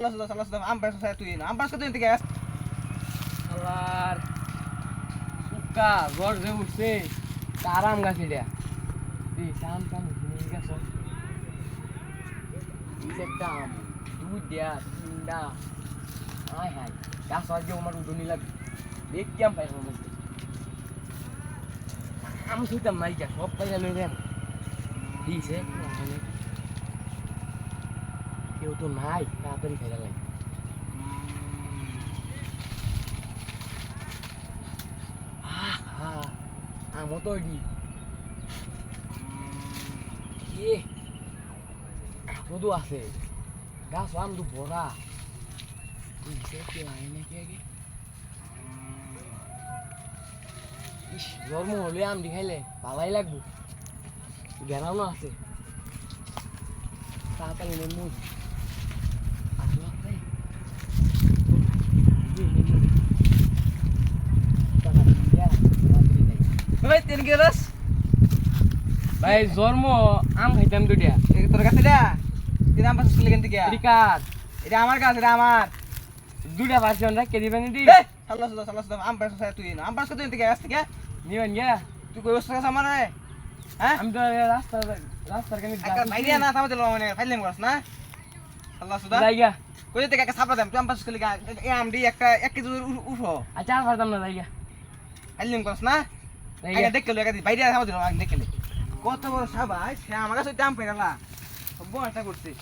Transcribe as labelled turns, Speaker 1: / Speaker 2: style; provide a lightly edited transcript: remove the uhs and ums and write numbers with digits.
Speaker 1: salah ampas saya tuh ini ampas tuh intinya
Speaker 2: আবার সুকা জ্বর যে উঠছে আরাম গাছে দেয়া শাম শাম ঘুমিয়ে গেছ একটা আম দুধ দেয়া তিনটা আয় হায় গাছ আজকে আমার উঠোনি লাগবে দেখতে আম পাই আমার মধ্যে আম শুইতাম নাই কে সব পাইয়া লই রেন দিছে কেউ তো নাই তাড়াতাড়ি খাইলা লাগে আমও তো এডি কি কত আছে গাছ আম তো ভরা দিছে কে আয় নাকি আগে ইস জন্ম হলে আম খাইলে ভালাই লাগবো গেরানো আছে তাড়াতাড়ি নেমু
Speaker 1: ভাই তিন গেলাস
Speaker 2: ভাই জন্ম আম খাইতাম দুটিয়া
Speaker 1: তোর কাছে এটা তিন আম পাস করলে কেন থেকে
Speaker 2: রিকার
Speaker 1: এটা আমার কাছে এটা আমার
Speaker 2: দুটা ভার্সন রাখ কে দিবেন দি
Speaker 1: সাল্লাহ আম পাস তুই না আম পাস করতে থেকে আসতে কে
Speaker 2: নিবেন গিয়া
Speaker 1: তুই কই বসে আমার হ্যাঁ
Speaker 2: আমি তো রাস্তার কানে
Speaker 1: একটা ভাইরিয়া না থামতে লো মানে ফাইলেম করছ না আল্লাহ সুদা
Speaker 2: যাইগা
Speaker 1: কই থেকে একটা ছাপড়া দাম তুই আম পাস করলে এই আমডি একটা 1 কেজি উঠো
Speaker 2: আচ্ছা আর পারতাম না যাইগা
Speaker 1: ফাইলেম করছ না আগে দেখলে একা ভাইরিয়া থামতে লো আগে দেখলে কত বড় সাবাই সে আমার কাছে আম পেরালা সব বড় একটা করছিস